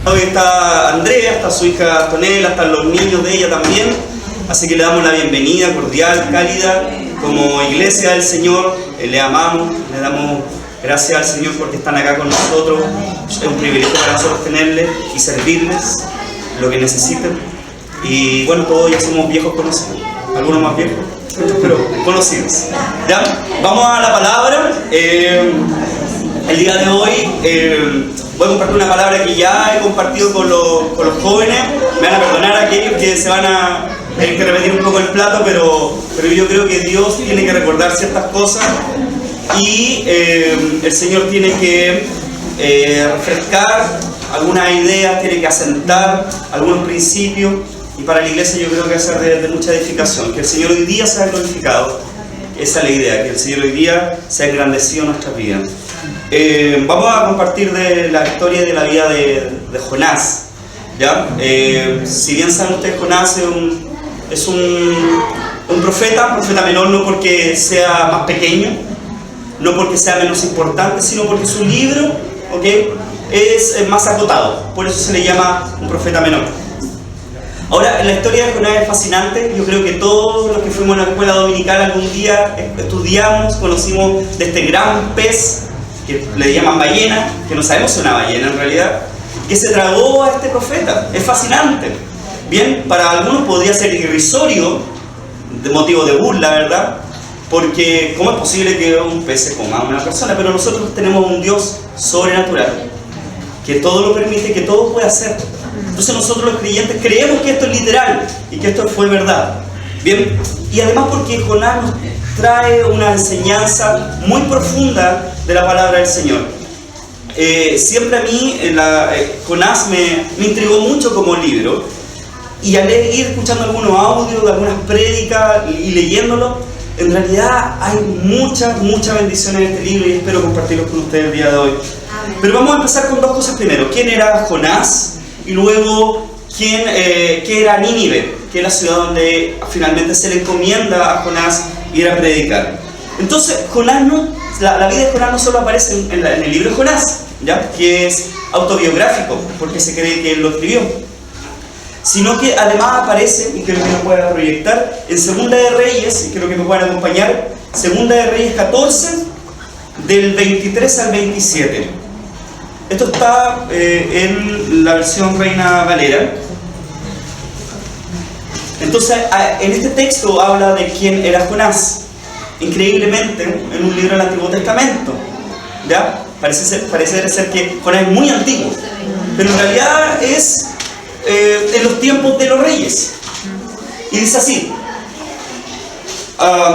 Hoy está Andrea, está su hija Antonella, están los niños de ella también, así que le damos la bienvenida cordial, cálida, como iglesia del Señor, le amamos, le damos gracias al Señor porque están acá con nosotros, es un privilegio para nosotros tenerles y servirles lo que necesiten, y bueno, todos ya somos viejos conocidos, algunos más viejos, pero conocidos. ¿Ya? Vamos a la palabra. El día de hoy voy a compartir una palabra que ya he compartido con los jóvenes. Me van a perdonar aquellos que se van a tener que repetir un poco el plato, pero yo creo que Dios tiene que recordar ciertas cosas y el Señor tiene que refrescar algunas ideas, tiene que asentar algunos principios, y para la iglesia yo creo que va a ser de mucha edificación. Que el Señor hoy día sea glorificado, esa es la idea, que el Señor hoy día sea engrandecido en nuestras vidas. Vamos a compartir de la historia de la vida de Jonás, ¿ya? Si bien saben ustedes, Jonás es un profeta menor, no porque sea más pequeño, no porque sea menos importante, sino porque su libro, ¿okay?, es más acotado, por eso se le llama un profeta menor. Ahora, la historia de Jonás es fascinante. Yo creo que todos los que fuimos a la escuela dominical algún día estudiamos, conocimos de este gran pez que le llaman ballena, que no sabemos si es una ballena en realidad, que se tragó a este profeta. Es fascinante. Bien, para algunos podría ser irrisorio, de motivo de burla, ¿verdad? Porque ¿cómo es posible que un pez se coma a una persona? Pero nosotros tenemos un Dios sobrenatural, que todo lo permite, que todo puede hacer. Entonces nosotros los creyentes creemos que esto es literal y que esto fue verdad. Bien, y además porque Jonás nos trae una enseñanza muy profunda de la palabra del Señor. Siempre a mí Jonás me intrigó mucho como libro, y al ir escuchando algunos audios de algunas prédicas y leyéndolo, en realidad hay muchas bendiciones en este libro y espero compartirlos con ustedes el día de hoy. Pero vamos a empezar con dos cosas primero. ¿Quién era Jonás? Y luego, ¿qué era Nínive? Que es la ciudad donde finalmente se le encomienda a Jonás ir a predicar. Entonces, la vida de Jonás no solo aparece en el libro de Jonás, ¿ya?, que es autobiográfico, porque se cree que él lo escribió, sino que además aparece, y creo que lo pueda proyectar, en Segunda de Reyes, y creo que me puedan acompañar, Segunda de Reyes 14, del 23 al 27. Esto está en la versión Reina Valera. Entonces, en este texto habla de quién era Jonás. Increíblemente, en un libro del Antiguo Testamento, ¿ya? Parece ser que Jonás es muy antiguo, pero en realidad es en los tiempos de los reyes. Y dice así: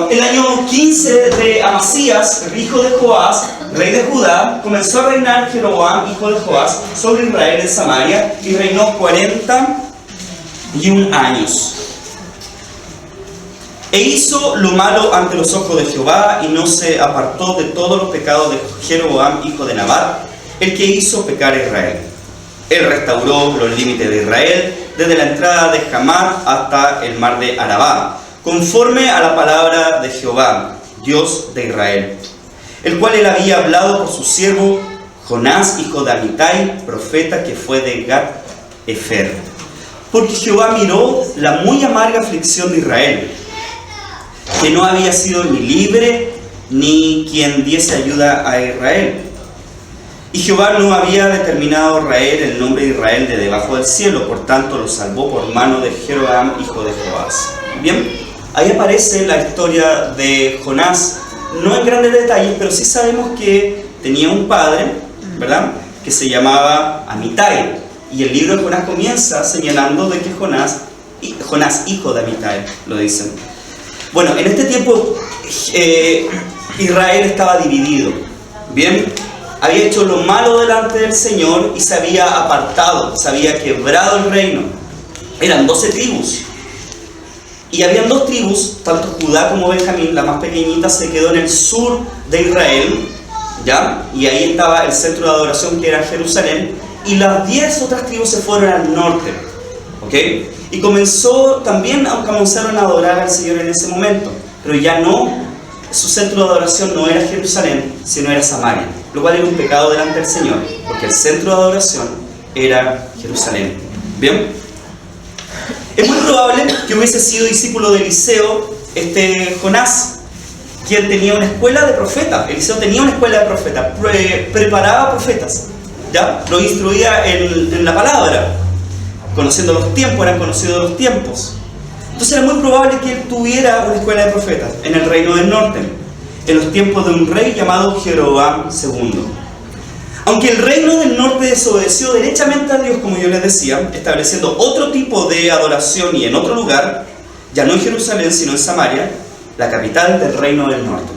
el año 15 de Amasías, hijo de Joás, rey de Judá, comenzó a reinar Jeroboam, hijo de Joás, sobre Israel en Samaria, y reinó 41 años. E hizo lo malo ante los ojos de Jehová, y no se apartó de todos los pecados de Jeroboam, hijo de Nabat, el que hizo pecar a Israel. Él restauró los límites de Israel, desde la entrada de Hamar hasta el mar de Arabá, conforme a la palabra de Jehová, Dios de Israel, el cual él había hablado por su siervo Jonás, hijo de Amitai, profeta que fue de Gat-Efer. Porque Jehová miró la muy amarga aflicción de Israel, que no había sido ni libre, ni quien diese ayuda a Israel. Y Jehová no había determinado raer el nombre de Israel de debajo del cielo, por tanto lo salvó por mano de Jeroboam, hijo de Joás. Bien, ahí aparece la historia de Jonás, no en grandes detalles, pero sí sabemos que tenía un padre, ¿verdad?, que se llamaba Amitai. Y el libro de Jonás comienza señalando de que Jonás, hijo de Amitai, lo dicen. Bueno, en este tiempo Israel estaba dividido, ¿bien? Había hecho lo malo delante del Señor y se había apartado, se había quebrado el reino. Eran 12 tribus. Y habían 2 tribus, tanto Judá como Benjamín, la más pequeñita se quedó en el sur de Israel, ¿ya? Y ahí estaba el centro de adoración, que era Jerusalén, y las 10 otras tribus se fueron al norte, ¿ok? Y comenzaron a adorar al Señor en ese momento, pero ya no, su centro de adoración no era Jerusalén, sino era Samaria, lo cual era un pecado delante del Señor, porque el centro de adoración era Jerusalén. ¿Bien? Es muy probable que hubiese sido discípulo de Eliseo, Jonás, quien tenía una escuela de profetas. Eliseo tenía una escuela de profetas, preparaba profetas, ¿ya? Lo instruía en la palabra, conociendo los tiempos, eran conocidos los tiempos. Entonces era muy probable que él tuviera una escuela de profetas en el reino del norte, en los tiempos de un rey llamado Jeroboam II. Aunque el reino del norte desobedeció derechamente a Dios, como yo les decía, estableciendo otro tipo de adoración y en otro lugar, ya no en Jerusalén, sino en Samaria, la capital del reino del norte.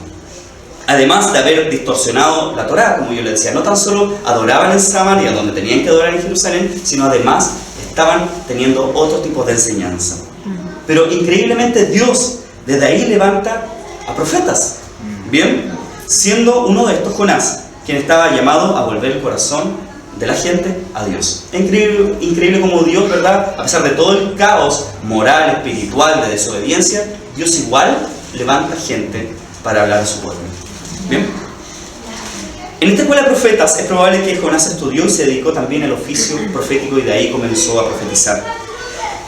Además de haber distorsionado la Torá, como yo les decía, no tan solo adoraban en Samaria, donde tenían que adorar en Jerusalén, sino además estaban teniendo otro tipo de enseñanza. Pero increíblemente Dios desde ahí levanta a profetas, ¿bien? Siendo uno de estos Jonás, quien estaba llamado a volver el corazón de la gente a Dios. Es increíble como Dios, ¿verdad? A pesar de todo el caos moral, espiritual, de desobediencia, Dios igual levanta gente para hablar a su pueblo. ¿Bien? En esta escuela de profetas es probable que Jonás estudió y se dedicó también al oficio profético y de ahí comenzó a profetizar.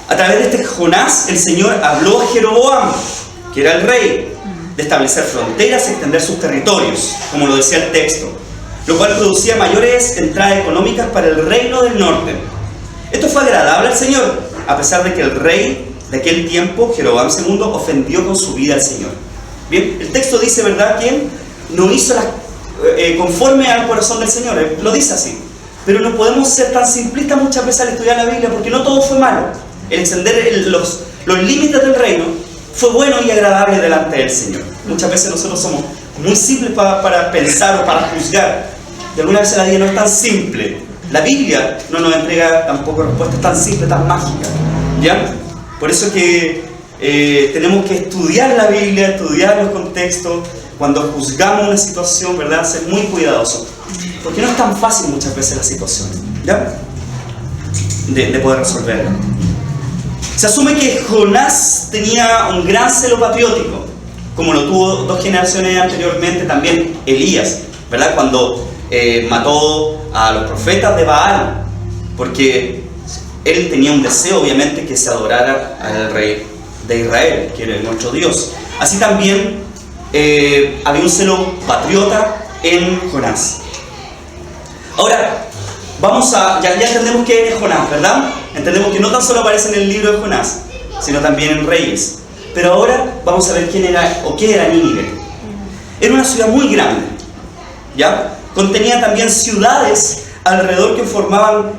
A través de este Jonás, el Señor habló a Jeroboam, que era el rey, de establecer fronteras y extender sus territorios, como lo decía el texto, lo cual producía mayores entradas económicas para el reino del norte. Esto fue agradable al Señor, a pesar de que el rey de aquel tiempo, Jeroboam II, ofendió con su vida al Señor. Bien, el texto dice, ¿verdad?, que no hizo conforme al corazón del Señor, lo dice así. Pero no podemos ser tan simplistas muchas veces al estudiar la Biblia, porque no todo fue malo. El extender los límites del reino fue bueno y agradable delante del Señor. Muchas veces nosotros somos muy simples para pensar o para juzgar. De alguna vez la vida no es tan simple. La Biblia no nos entrega tampoco respuestas tan simples, tan mágicas, ¿ya? Por eso que tenemos que estudiar la Biblia, estudiar los contextos. Cuando juzgamos una situación, ¿verdad?, ser muy cuidadosos. Porque no es tan fácil muchas veces la situación, ¿ya? De poder resolverla. Se asume que Jonás tenía un gran celo patriótico, como lo tuvo 2 generaciones anteriormente también Elías, ¿verdad? Cuando mató a los profetas de Baal, porque él tenía un deseo, obviamente, que se adorara al rey de Israel, que era nuestro Dios. Así también había un celo patriota en Jonás. Ahora, ya entendemos qué es Jonás, ¿verdad? Entendemos que no tan solo aparece en el libro de Jonás, sino también en Reyes. Pero ahora vamos a ver quién era o qué era Nínive. Era una ciudad muy grande, ¿ya? Contenía también ciudades alrededor que formaban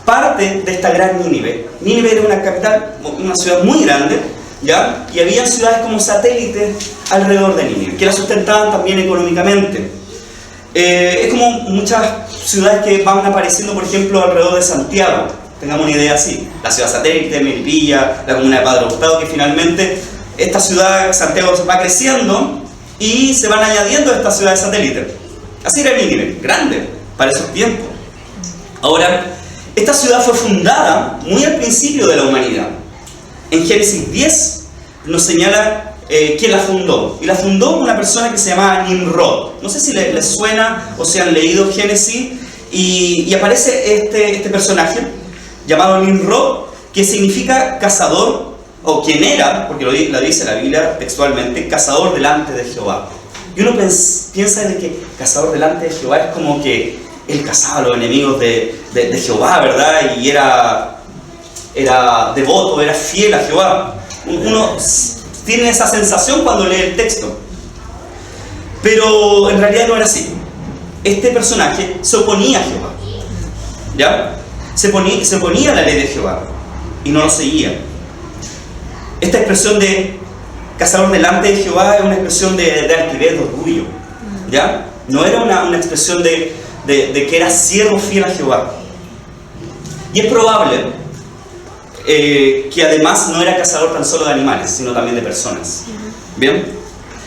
parte de esta gran Nínive. Nínive era una capital, una ciudad muy grande, ¿ya? Y había ciudades como satélites alrededor de Nínive, que la sustentaban también económicamente. Es como muchas ciudades que van apareciendo, por ejemplo, alrededor de Santiago. Tengamos una idea así. La ciudad satélite, Melipilla, la comuna de Padre Hurtado, que finalmente esta ciudad, Santiago, va creciendo y se van añadiendo a estas ciudades satélites. Así era Nínive, grande para esos tiempos. Ahora, esta ciudad fue fundada muy al principio de la humanidad. En Génesis 10 nos señala quién la fundó. Y la fundó una persona que se llamaba Nimrod. No sé si les suena o si han leído Génesis. Y aparece este personaje llamado Nimrod, que significa cazador, o quien era, porque lo dice la Biblia textualmente, cazador delante de Jehová. Y uno piensa de que cazador delante de Jehová es como que él cazaba a los enemigos de Jehová, ¿verdad? Y era devoto, era fiel a Jehová. Uno tiene esa sensación cuando lee el texto. Pero en realidad no era así. Este personaje se oponía a Jehová, ¿ya? Se oponía a la ley de Jehová y no lo seguía. Esta expresión de cazador delante de Jehová es una expresión de altivez, de orgullo, ¿ya? No era una expresión de que era siervo fiel a Jehová. Y es probable que además no era cazador tan solo de animales, sino también de personas. ¿Bien?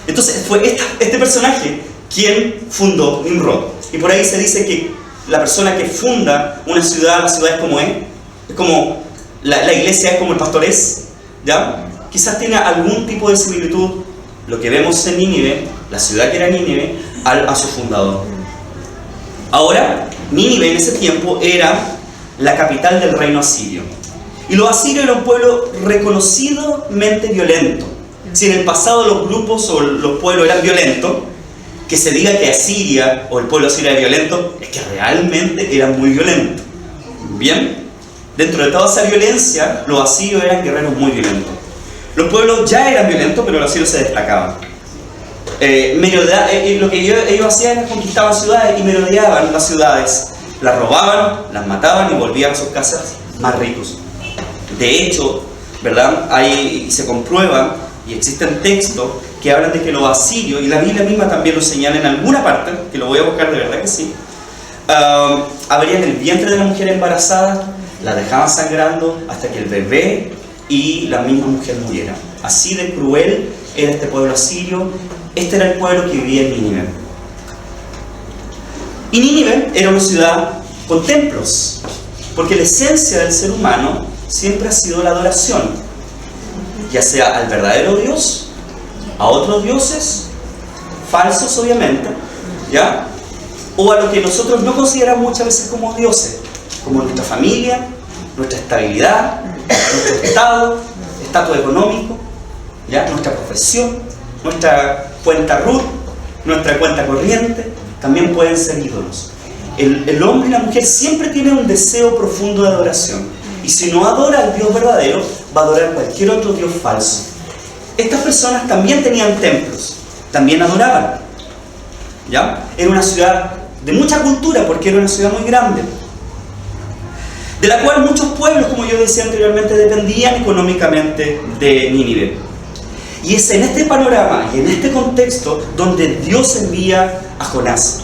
Entonces fue este personaje quien fundó Nimrod. Y por ahí se dice que la persona que funda una ciudad, la ciudad es como la iglesia es como el pastor es, ¿ya? Quizás tenga algún tipo de similitud lo que vemos en Nínive, la ciudad que era Nínive, a su fundador. Ahora, Nínive en ese tiempo era la capital del reino asirio. Y los asirios eran un pueblo reconocidamente violento. Si en el pasado los grupos o los pueblos eran violentos, que se diga que Asiria o el pueblo asirio era violento, es que realmente era muy violento. Bien, dentro de toda esa violencia, los asirios eran guerreros muy violentos. Los pueblos ya eran violentos, pero los asirios se destacaban. Lo que ellos hacían es conquistaban ciudades y merodeaban las ciudades. Las robaban, las mataban y volvían a sus casas más ricos. De hecho, ¿verdad? Ahí se comprueba y existen textos que hablan de que los asirios, y la Biblia misma también lo señala en alguna parte, que lo voy a buscar de verdad que sí, abrían el vientre de la mujer embarazada, la dejaban sangrando hasta que el bebé y la misma mujer muriera. Así de cruel era este pueblo asirio. Este era el pueblo que vivía en Nínive. Y Nínive era una ciudad con templos, porque la esencia del ser humano siempre ha sido la adoración, ya sea al verdadero Dios, a otros dioses, falsos obviamente, ¿ya? O a lo que nosotros no consideramos muchas veces como dioses, como nuestra familia, nuestra estabilidad, nuestro estatus económico, ¿ya? Nuestra profesión, nuestra cuenta RUT, nuestra cuenta corriente, también pueden ser ídolos. El hombre y la mujer siempre tienen un deseo profundo de adoración, y si no adora al Dios verdadero, va a adorar cualquier otro Dios falso. Estas personas también tenían templos, también adoraban, ¿ya? Era una ciudad de mucha cultura, porque era una ciudad muy grande, de la cual muchos pueblos, como yo decía anteriormente, dependían económicamente de Nínive. Y es en este panorama y en este contexto donde Dios envía a Jonás,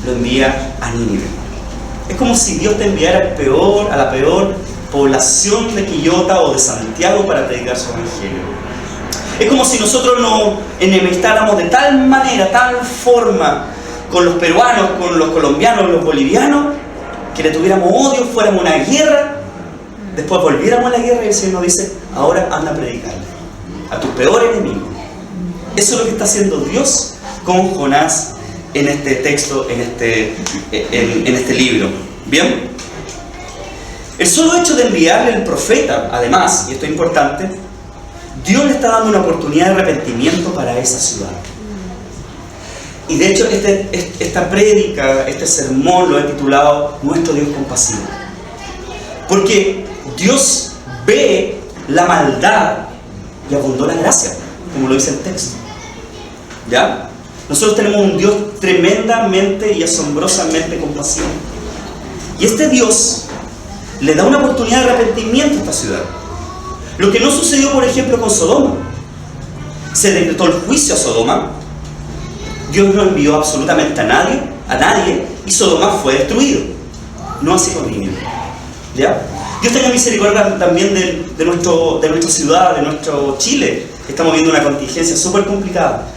lo envía a Nínive. Es como si Dios te enviara a la peor población de Quillota o de Santiago para predicar su evangelio. Es como si nosotros nos enemistáramos de tal manera, tal forma, con los peruanos, con los colombianos, los bolivianos, que le tuviéramos odio, fuéramos a una guerra, después volviéramos a la guerra y el Señor nos dice, ahora anda a predicarle a tu peor enemigo. Eso es lo que está haciendo Dios con Jonás en este texto, en este libro. ¿Bien? El solo hecho de enviarle el profeta, además, y esto es importante, Dios le está dando una oportunidad de arrepentimiento para esa ciudad. Y de hecho esta prédica, este sermón lo he titulado Nuestro Dios compasivo. Porque Dios ve la maldad y abundó la gracia, como lo dice el texto. ¿Ya? Nosotros tenemos un Dios tremendamente y asombrosamente compasivo. Y este Dios le da una oportunidad de arrepentimiento a esta ciudad. Lo que no sucedió, por ejemplo, con Sodoma. Se decretó el juicio a Sodoma. Dios no envió absolutamente a nadie, y Sodoma fue destruido. No así con Nínive. ¿Ya? Dios tenga misericordia también de nuestra ciudad, de nuestro Chile, que estamos viendo una contingencia súper complicada.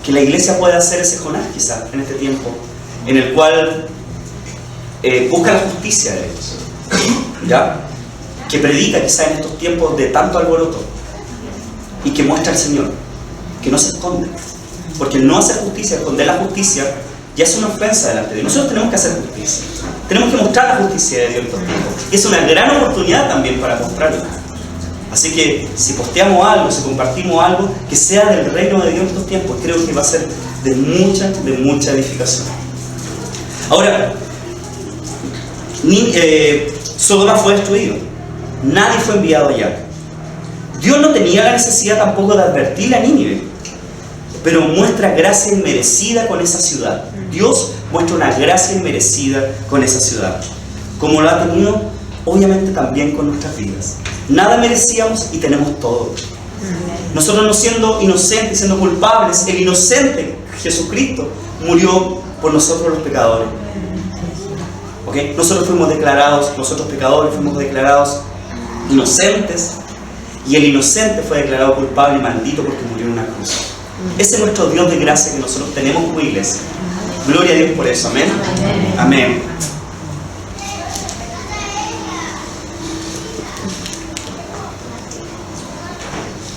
Que la iglesia pueda hacer ese Jonás quizás en este tiempo, en el cual busca la justicia de Dios, ¿ya? Que predica quizás en estos tiempos de tanto alboroto y que muestra al Señor, que no se esconde, porque el no hacer justicia, esconder la justicia, ya es una ofensa delante de Dios. Nosotros tenemos que hacer justicia, tenemos que mostrar la justicia de Dios en estos tiempos, y es una gran oportunidad también para mostrarla. Así que si posteamos algo, si compartimos algo que sea del reino de Dios en estos tiempos, creo que va a ser de mucha edificación. Ahora, Sodoma fue destruido, nadie fue enviado allá. Dios no tenía la necesidad tampoco de advertirle a Nínive, pero muestra gracia inmerecida con esa ciudad. Dios muestra una gracia inmerecida con esa ciudad, como lo ha tenido obviamente también con nuestras vidas. Nada merecíamos y tenemos todo. Nosotros no siendo inocentes, siendo culpables, el inocente Jesucristo murió por nosotros los pecadores. ¿Okay? Nosotros pecadores fuimos declarados inocentes, y el inocente fue declarado culpable y maldito porque murió en una cruz. Ese es nuestro Dios de gracia que nosotros tenemos como iglesia. Gloria a Dios por eso, amén. Amén.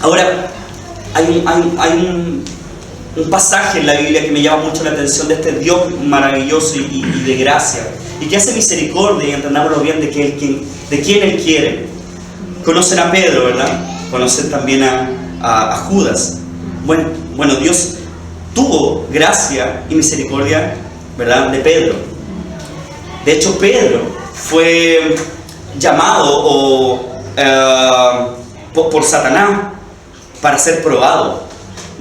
Ahora, hay un pasaje en la Biblia que me llama mucho la atención de este Dios maravilloso y de gracia, y que hace misericordia, y entendámoslo bien, de quién Él quiere. Conocen a Pedro, ¿verdad? Conocen también a Judas. Bueno, Dios tuvo gracia y misericordia, ¿verdad?, de Pedro. De hecho, Pedro fue llamado por Satanás para ser probado,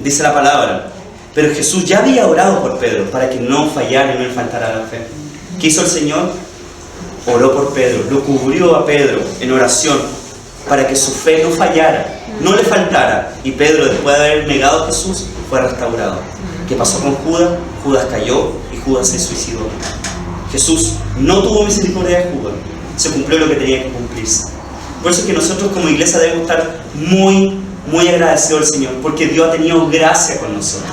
dice la palabra. Pero Jesús ya había orado por Pedro para que no fallara y no le faltara la fe. ¿Qué hizo el Señor? Oró por Pedro, lo cubrió a Pedro en oración para que su fe no fallara, no le faltara. Y Pedro, después de haber negado a Jesús, fue restaurado. ¿Qué pasó con Judas? Judas cayó y Judas se suicidó. Jesús no tuvo misericordia de Judas. Se cumplió lo que tenía que cumplirse. Por eso es que nosotros como iglesia debemos estar muy agradecidos al Señor, porque Dios ha tenido gracia con nosotros.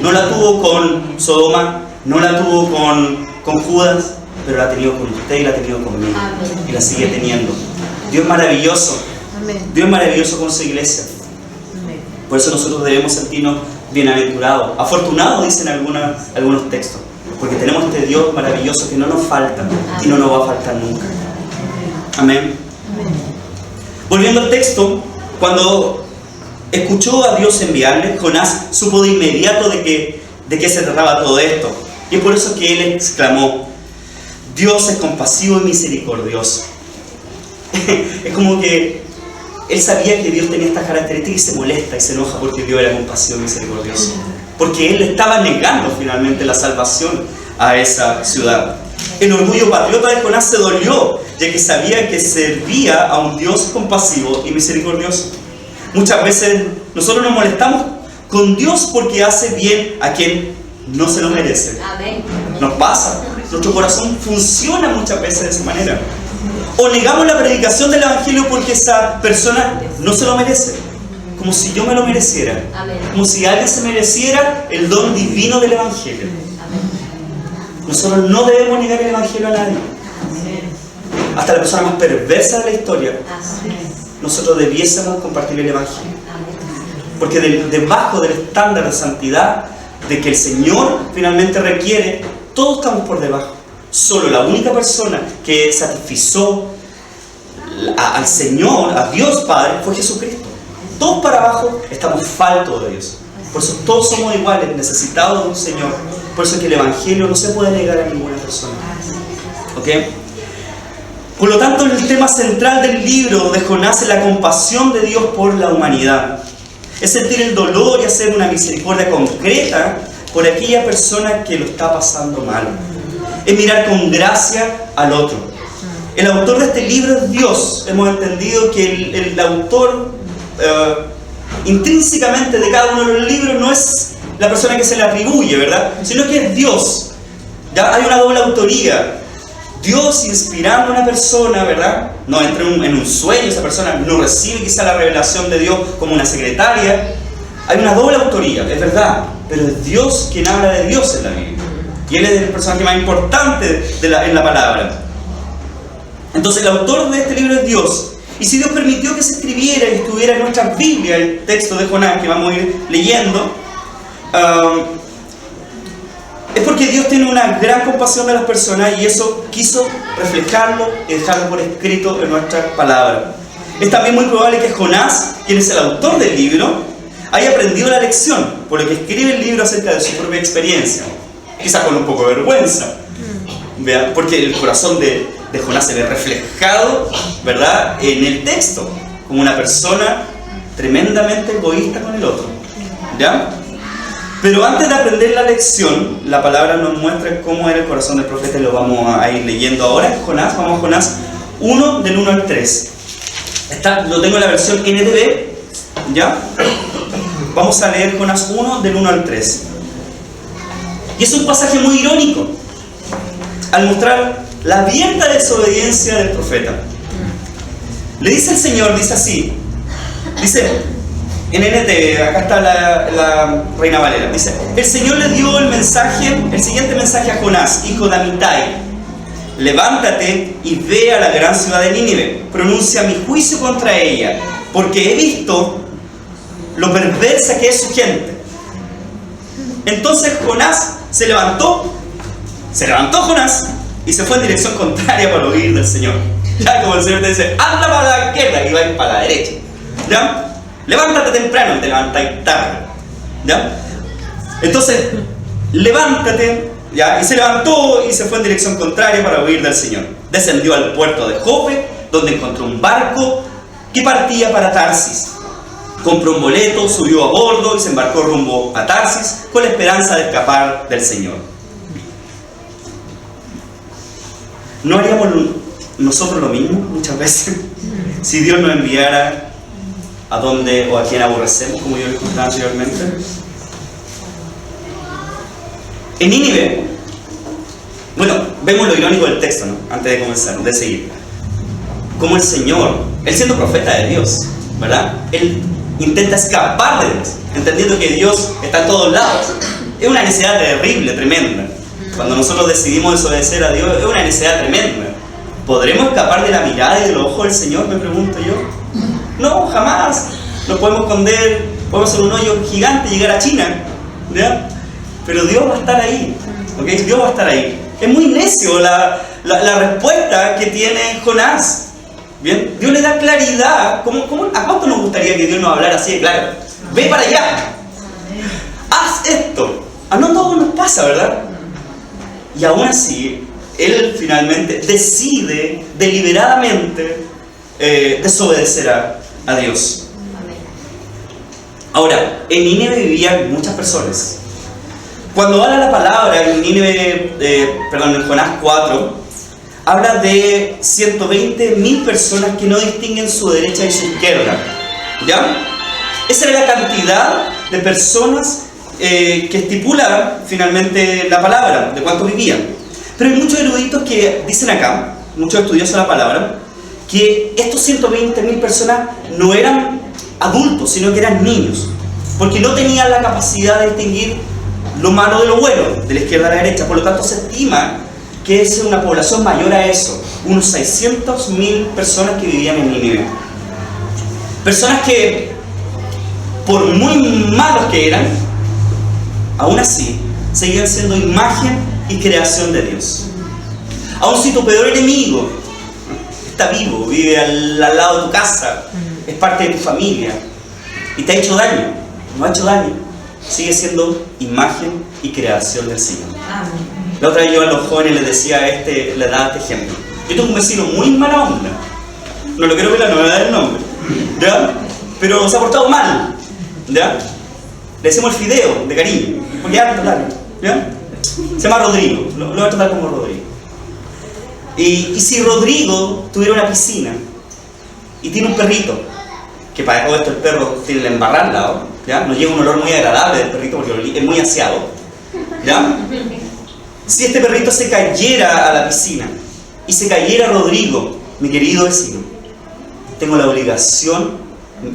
No la tuvo con Sodoma, no la tuvo con Judas, pero la ha tenido con usted y la ha tenido conmigo. Y la sigue teniendo. Dios es maravilloso. Dios es maravilloso con su iglesia. Por eso nosotros debemos sentirnos bienaventurados. Afortunados, dicen algunos textos. Porque tenemos este Dios maravilloso que no nos falta y no nos va a faltar nunca. Amén. Volviendo al texto, cuando escuchó a Dios enviarle, Jonás supo de inmediato de qué se trataba todo esto. Y es por eso que él exclamó: Dios es compasivo y misericordioso. Es como que él sabía que Dios tenía estas características y se molesta y se enoja porque Dios era compasivo y misericordioso. Porque él estaba negando finalmente la salvación a esa ciudad. El orgullo patriota de Jonás se dolió, ya que sabía que servía a un Dios compasivo y misericordioso. Muchas veces nosotros nos molestamos con Dios porque hace bien a quien no se lo merece. Nos pasa. Nuestro corazón funciona muchas veces de esa manera. O negamos la predicación del Evangelio porque esa persona no se lo merece. Como si yo me lo mereciera. Como si alguien se mereciera el don divino del Evangelio. Nosotros no debemos negar el Evangelio a nadie. Hasta la persona más perversa de la historia, nosotros debiésemos compartir el Evangelio. Porque debajo del estándar de santidad de que el Señor finalmente requiere, todos estamos por debajo. Solo la única persona que satisfizo al Señor, a Dios Padre, fue Jesucristo. Todos para abajo estamos faltos de Dios. Por eso todos somos iguales, necesitados de un Señor. Por eso es que el Evangelio no se puede negar a ninguna persona. ¿Ok? Por lo tanto, el tema central del libro de Jonás es la compasión de Dios por la humanidad. Es sentir el dolor y hacer una misericordia concreta por aquella persona que lo está pasando mal. Es mirar con gracia al otro. El autor de este libro es Dios. Hemos entendido que el autor intrínsecamente de cada uno de los libros no es la persona que se le atribuye, ¿verdad? Sino que es Dios. Ya hay una doble autoría. Dios inspirando a una persona, ¿verdad? No entra en un sueño, esa persona no recibe quizá la revelación de Dios como una secretaria. Hay una doble autoría, es verdad, pero es Dios quien habla de Dios en la Biblia. Y Él es el personaje más importante en la palabra. Entonces el autor de este libro es Dios. Y si Dios permitió que se escribiera y estuviera en nuestra Biblia el texto de Jonás, que vamos a ir leyendo, es porque Dios tiene una gran compasión de las personas y eso quiso reflejarlo y dejarlo por escrito en nuestra palabra. Es también muy probable que Jonás, quien es el autor del libro, haya aprendido la lección, por lo que escribe el libro acerca de su propia experiencia. Quizás con un poco de vergüenza, ¿vea? Porque el corazón de Jonás se ve reflejado, ¿verdad?, en el texto, como una persona tremendamente egoísta con el otro, ¿ya? Pero antes de aprender la lección, la palabra nos muestra cómo era el corazón del profeta y lo vamos a ir leyendo ahora. Jonás, vamos a Jonás 1, del 1 al 3. Lo tengo en la versión NTV, ¿ya? Vamos a leer Jonás 1, del 1 al 3. Y es un pasaje muy irónico, al mostrar la abierta desobediencia del profeta. Le dice el Señor, dice así, dice en NT, acá está la Reina Valera, dice: el Señor le dio el siguiente mensaje a Jonás, hijo de Amitai: levántate y ve a la gran ciudad de Nínive, pronuncia mi juicio contra ella, porque he visto lo perversa que es su gente. Entonces Jonás se levantó Jonás y se fue en dirección contraria para huir del Señor. Ya como el Señor te dice, anda para la izquierda y va a ir para la derecha. ¿Ya? Levántate temprano y te levantáis tarde. ¿Ya? Entonces, levántate, ¿ya? Y se levantó y se fue en dirección contraria para huir del Señor. Descendió al puerto de Jope, donde encontró un barco que partía para Tarsis. Compró un boleto, subió a bordo y se embarcó rumbo a Tarsis con la esperanza de escapar del Señor. ¿No haríamos nosotros lo mismo muchas veces? Si Dios nos enviara a donde o a quien aborrecemos, como yo les contaba anteriormente. En Nínive, bueno, vemos lo irónico del texto, ¿no? Antes de comenzar, de seguir. Como el Señor, Él siendo profeta de Dios, ¿verdad? Él intenta escapar de Dios, entendiendo que Dios está en todos lados. Es una necesidad terrible, tremenda. Cuando nosotros decidimos desobedecer a Dios, es una necesidad tremenda. ¿Podremos escapar de la mirada y del ojo del Señor? Me pregunto yo. No, jamás. Nos podemos esconder, podemos hacer un hoyo gigante y llegar a China, ¿ya? Pero Dios va a estar ahí, ¿ok? Dios va a estar ahí. Es muy necio la respuesta que tiene Jonás. ¿Bien? Dios le da claridad. ¿A cuánto nos gustaría que Dios nos hablara así de claro? Ve para allá. Haz esto. A no todo nos pasa, ¿verdad? Y aún así, Él finalmente decide deliberadamente desobedecer a Dios. Ahora, en Nínive vivían muchas personas. Cuando habla la palabra en en Jonás 4, habla de 120.000 personas que no distinguen su derecha y su izquierda. ¿Ya? Esa era la cantidad de personas que estipula finalmente la palabra, de cuánto vivían. Pero hay muchos eruditos que dicen acá, muchos estudiosos de la palabra, que estos 120.000 personas no eran adultos, sino que eran niños, porque no tenían la capacidad de distinguir lo malo de lo bueno, de la izquierda a la derecha. Por lo tanto, se estima que es una población mayor a eso, unos 600.000 personas que vivían en Nínive. Personas que, por muy malos que eran, aún así, seguían siendo imagen y creación de Dios. Aun si tu peor enemigo está vivo, vive al lado de tu casa, es parte de tu familia y te ha hecho daño, no ha hecho daño, sigue siendo imagen y creación del Señor. La otra vez yo a los jóvenes les decía les daba este ejemplo. Yo tengo un vecino muy mala onda, no lo quiero ver, no me voy a dar el nombre, ¿ya? Pero se ha portado mal, ¿ya? Le decimos el fideo de cariño, porque ya ¿ya? Se llama Rodrigo, lo voy a tratar como Rodrigo. Y si Rodrigo tuviera una piscina y tiene un perrito, que para todo esto el perro tiene la embarrada al lado, ¿ya? Nos llega un olor muy agradable del perrito porque es muy aseado, ¿ya? Si este perrito se cayera a la piscina y se cayera Rodrigo, mi querido vecino, tengo la obligación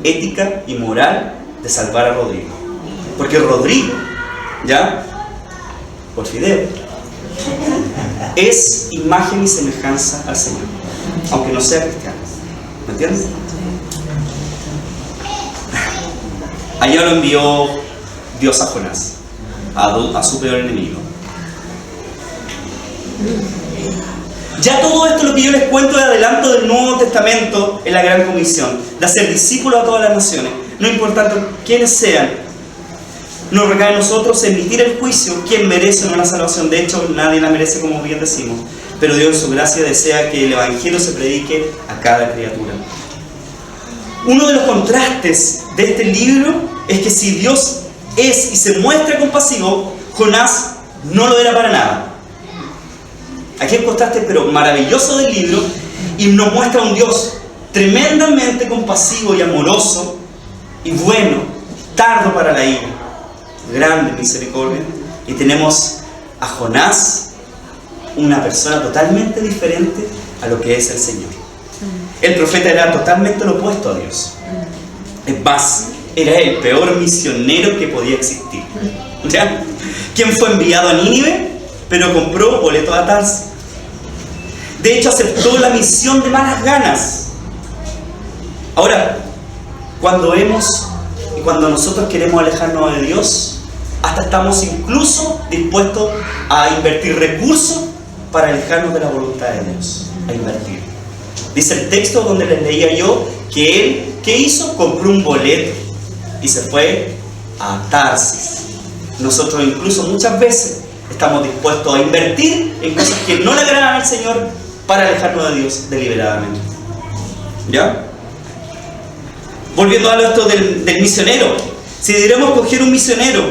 ética y moral de salvar a Rodrigo, porque Rodrigo, ¿ya? Por fideo, es imagen y semejanza al Señor, aunque no sea cristiano. ¿Me entiendes? Allá lo envió Dios a Jonás, a su peor enemigo. Ya todo esto lo que yo les cuento de adelanto del Nuevo Testamento en la Gran Comisión, de hacer discípulos a todas las naciones, no importando quiénes sean. Nos recae a nosotros emitir el juicio, quién merece o no la salvación. De hecho, nadie la merece, como bien decimos, pero Dios en su gracia desea que el Evangelio se predique a cada criatura. Uno de los contrastes de este libro es que si Dios es y se muestra compasivo, Jonás no lo era para nada. Aquí hay un contraste pero maravilloso del libro, y nos muestra un Dios tremendamente compasivo y amoroso y bueno, tardo para la ira, grande misericordia. Y tenemos a Jonás, una persona totalmente diferente a lo que es el Señor. El profeta era totalmente lo opuesto a Dios. Es más, era el peor misionero que podía existir, ¿ya? ¿Quién fue enviado a Nínive? Pero compró boleto a Tarsis. De hecho, aceptó la misión de malas ganas. Ahora, cuando nosotros queremos alejarnos de Dios, hasta estamos incluso dispuestos a invertir recursos para alejarnos de la voluntad de Dios, a invertir. Dice el texto donde les leía yo que él, ¿qué hizo? Compró un boleto y se fue a Tarsis. Nosotros incluso muchas veces estamos dispuestos a invertir en cosas que no le agradan al Señor para alejarnos de Dios deliberadamente. ¿Ya? Volviendo a esto del misionero. Si debiéramos coger un misionero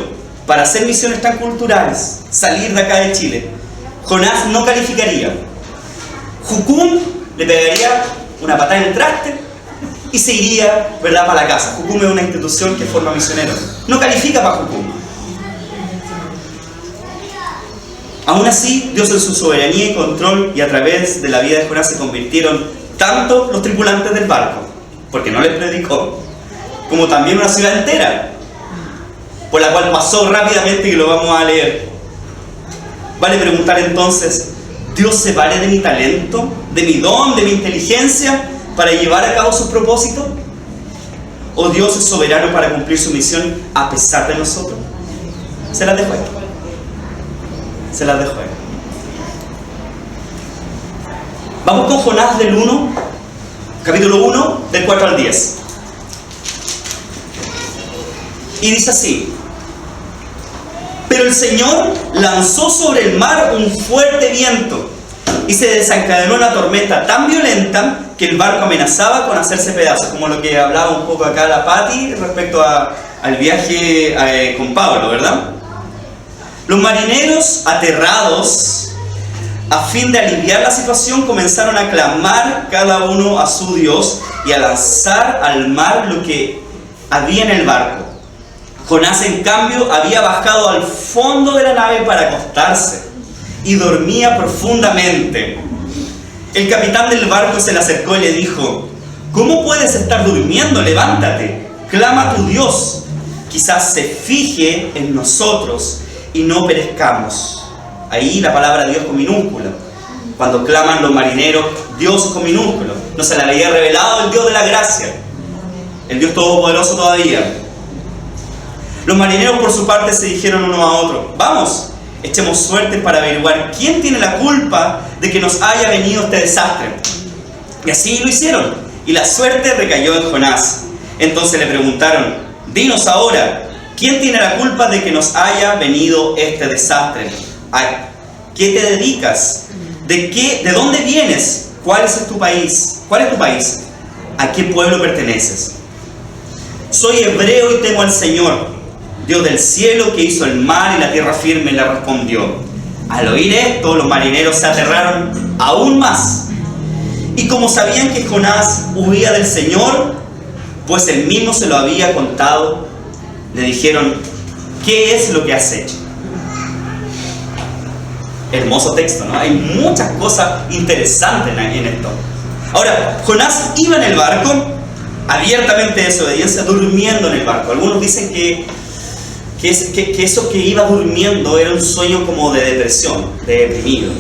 para hacer misiones tan culturales, salir de acá de Chile, Jonás no calificaría. Jucum le pegaría una patada en el traste y se iría, ¿verdad?, para la casa. Jucum es una institución que forma misioneros. No califica para Jucum. Aún así, Dios en su soberanía y control, y a través de la vida de Jonás se convirtieron tanto los tripulantes del barco, porque no les predicó, como también una ciudad entera, por la cual pasó rápidamente, y lo vamos a leer. Vale preguntar entonces, ¿Dios se vale de mi talento, de mi don, de mi inteligencia para llevar a cabo sus propósitos? ¿O Dios es soberano para cumplir su misión a pesar de nosotros? Se las dejo ahí. Se las dejo ahí. Vamos con Jonás del 1, capítulo 1, del 4 al 10. Y dice así: pero el Señor lanzó sobre el mar un fuerte viento y se desencadenó una tormenta tan violenta que el barco amenazaba con hacerse pedazos, como lo que hablaba un poco acá la Patti respecto al viaje con Pablo, ¿verdad? Los marineros, aterrados, a fin de aliviar la situación, comenzaron a clamar cada uno a su Dios y a lanzar al mar lo que había en el barco. Jonás, en cambio, había bajado al fondo de la nave para acostarse y dormía profundamente. El capitán del barco se le acercó y le dijo: ¿cómo puedes estar durmiendo? Levántate, clama a tu Dios. Quizás se fije en nosotros y no perezcamos. Ahí la palabra Dios con minúscula. Cuando claman los marineros, Dios con minúsculo. No se le había revelado el Dios de la gracia, el Dios todopoderoso todavía. Los marineros por su parte se dijeron uno a otro: vamos, echemos suerte para averiguar quién tiene la culpa de que nos haya venido este desastre. Y así lo hicieron, y la suerte recayó en Jonás. Entonces le preguntaron: dinos ahora, ¿quién tiene la culpa de que nos haya venido este desastre? ¿A qué te dedicas? ¿De dónde vienes? ¿Cuál es tu país? ¿Cuál es tu país? ¿A qué pueblo perteneces? Soy hebreo y temo al Señor, Dios del cielo, que hizo el mar y la tierra firme, le respondió. Al oír esto, los marineros se aterraron aún más. Y como sabían que Jonás huía del Señor, pues él mismo se lo había contado, le dijeron: ¿qué es lo que has hecho? Hermoso texto, ¿no? Hay muchas cosas interesantes en esto. Ahora, Jonás iba en el barco, abiertamente de desobediencia, durmiendo en el barco. Algunos dicen que eso que iba durmiendo era un sueño como de depresión, de deprimido,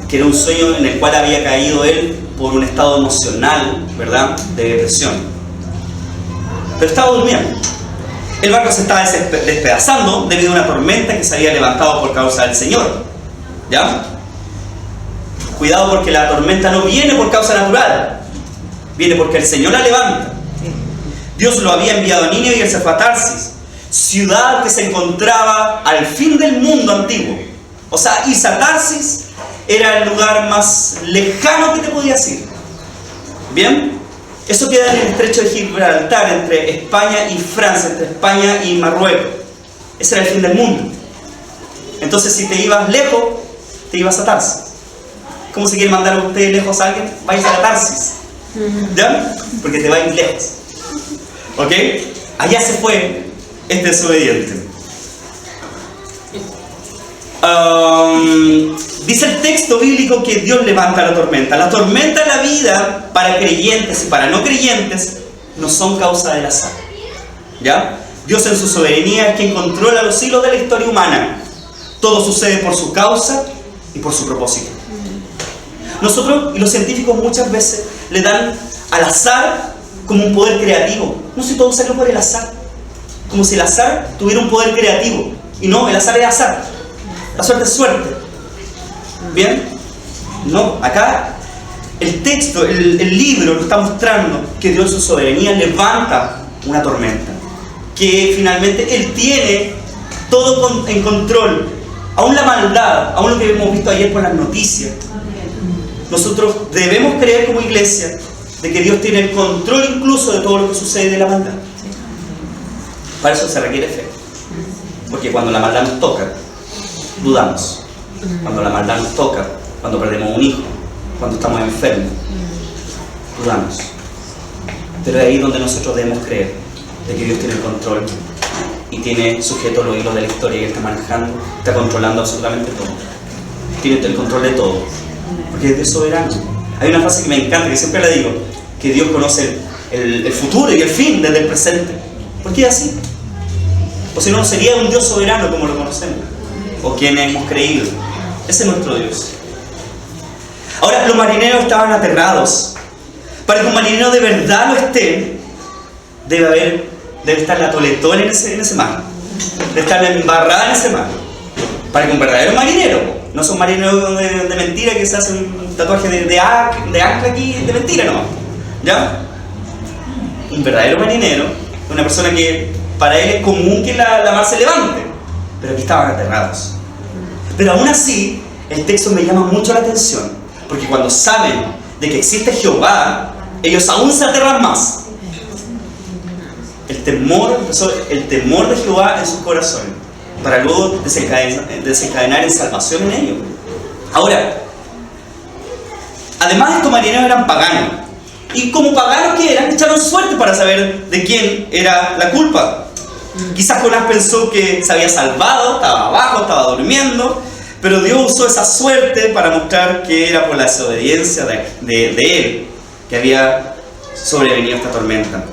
que era un sueño en el cual había caído él por un estado emocional, ¿verdad?, de depresión. Pero estaba durmiendo. El barco se estaba despedazando debido a una tormenta que se había levantado por causa del Señor. ¿Ya? Cuidado, porque la tormenta no viene por causa natural, viene porque el Señor la levanta. Dios lo había enviado a Nínive y él se fue a Tarsis, ciudad que se encontraba al fin del mundo antiguo. O sea, irse a Tarsis era el lugar más lejano que te podías ir. ¿Bien? Eso queda en el estrecho de Gibraltar, entre España y Francia, entre España y Marruecos. Ese era el fin del mundo. Entonces, si te ibas lejos, te ibas a Tarsis. ¿Cómo se quiere mandar a usted lejos a alguien? Vais a Tarsis. ¿Ya? Porque te va a ir lejos. ¿Ok? Allá se fue este desobediente. Dice el texto bíblico que Dios levanta la tormenta. La tormenta en la vida, para creyentes y para no creyentes, no son causa del azar. ¿Ya? Dios en su soberanía es quien controla los hilos de la historia humana. Todo sucede por su causa y por su propósito. Nosotros y los científicos muchas veces le dan al azar como un poder creativo. No sé si todo salió por el azar, como si el azar tuviera un poder creativo. Y no, el azar es azar. La suerte es suerte. ¿Bien? No, acá el texto, el libro nos está mostrando que Dios en su soberanía levanta una tormenta, que finalmente Él tiene todo en control, aún la maldad, aún lo que hemos visto ayer por las noticias. Nosotros debemos creer como iglesia de que Dios tiene el control incluso de todo lo que sucede de la maldad. Para eso se requiere fe, porque cuando la maldad nos toca, dudamos. Cuando la maldad nos toca, cuando perdemos un hijo, cuando estamos enfermos, dudamos. Pero es ahí donde nosotros debemos creer de que Dios tiene el control y tiene sujeto los hilos de la historia y está manejando, está controlando absolutamente todo. Tiene el control de todo, porque es Dios soberano. Hay una frase que me encanta, que siempre la digo, que Dios conoce el futuro y el fin desde el presente. ¿Por qué es así? O si no, sería un Dios soberano como lo conocemos, o quienes hemos creído. Ese es nuestro Dios. Ahora, los marineros estaban aterrados. Para que un marinero de verdad lo esté, debe estar la toletona en ese mar, debe estar la embarrada en ese mar. Para que un verdadero marinero, no son marineros de mentira que se hacen un tatuaje de ancla aquí, de mentira no, ¿ya? Un verdadero marinero, una persona que para él es común que la mar se levante, pero aquí estaban aterrados. Pero aún así, el texto me llama mucho la atención, porque cuando saben de que existe Jehová, ellos aún se aterran más. El temor de Jehová en sus corazones, para luego desencadenar en salvación en ellos. Ahora, además estos marineros eran paganos, y como paganos que eran, echaron suerte para saber de quién era la culpa. Quizás Jonás pensó que se había salvado, estaba abajo, estaba durmiendo, pero Dios usó esa suerte para mostrar que era por la desobediencia de él que había sobrevenido esta tormenta.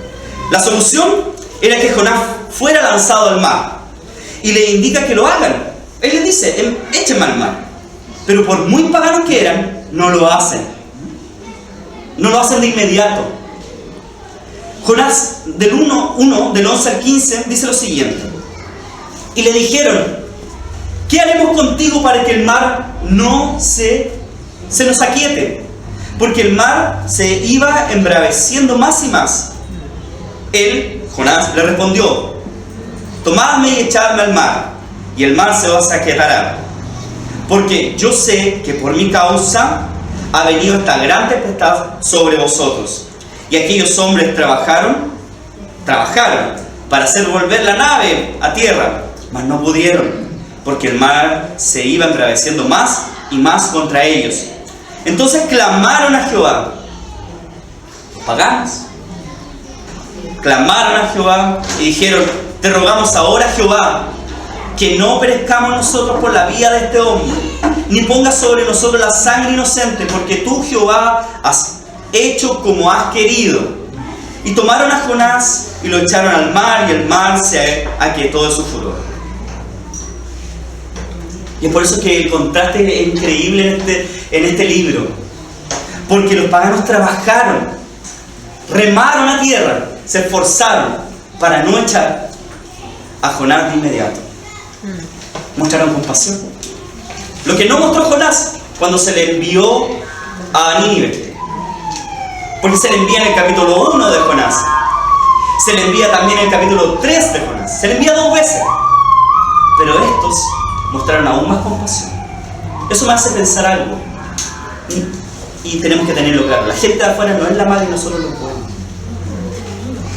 La solución era que Jonás fuera lanzado al mar, y le indica que lo hagan. Él les dice, échenme al mar. Pero por muy paganos que eran, no lo hacen. No lo hacen de inmediato. Jonás del 11 al 15 dice lo siguiente: y le dijeron, ¿qué haremos contigo para que el mar no se nos aquiete? Porque el mar se iba embraveciendo más y más. Él, Jonás, le respondió, tomadme y echadme al mar, y el mar se os aquietará. Porque yo sé que por mi causa ha venido esta gran tempestad sobre vosotros. Y aquellos hombres trabajaron para hacer volver la nave a tierra, mas no pudieron, porque el mar se iba embraveciendo más y más contra ellos. Entonces clamaron a Jehová, paganos, clamaron a Jehová y dijeron, te rogamos ahora, Jehová, que no perezcamos nosotros por la vida de este hombre, ni pongas sobre nosotros la sangre inocente, porque tú, Jehová, has hecho como has querido. Y tomaron a Jonás y lo echaron al mar, y el mar se aquietó de su furor. Y es por eso que el contraste es increíble en este libro, porque los paganos trabajaron, remaron a tierra, se esforzaron para no echar a Jonás de inmediato. Mostraron compasión, lo que no mostró Jonás cuando se le envió a Nínive, porque se le envía en el capítulo 1 de Jonás, se le envía también en el capítulo 3 de Jonás, se le envía 2 veces, pero estos mostraron aún más compasión. Eso me hace pensar algo, y tenemos que tenerlo claro: la gente de afuera no es la mala y nosotros los buenos.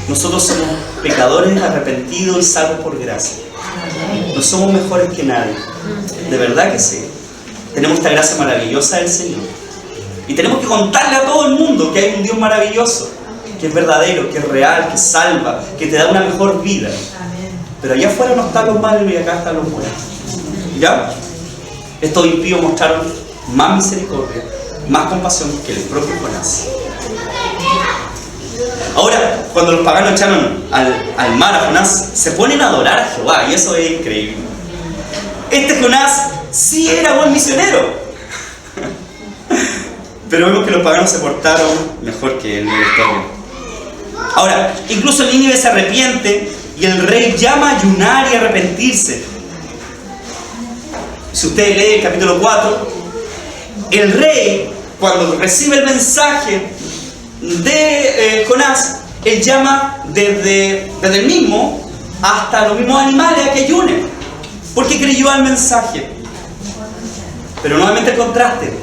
Nosotros somos pecadores arrepentidos y salvos por gracia. No somos mejores que nadie, de verdad que sí. Tenemos esta gracia maravillosa del Señor, y tenemos que contarle a todo el mundo que hay un Dios maravilloso, que es verdadero, que es real, que salva, que te da una mejor vida. Pero allá afuera no están los malos y acá están los buenos. ¿Ya? Estos impíos mostraron más misericordia, más compasión que el propio Jonás. Ahora, cuando los paganos echaron al mar a Jonás, se ponen a adorar a Jehová, y eso es increíble. Este Jonás sí era buen misionero, pero vemos que los paganos se portaron mejor que él en la historia. Ahora, incluso el Nínive se arrepiente y el rey llama a ayunar y arrepentirse. Si usted lee el capítulo 4, el rey, cuando recibe el mensaje de Jonás, él llama desde el mismo hasta los mismos animales a que ayunen, porque creyó al mensaje. Pero nuevamente el contraste.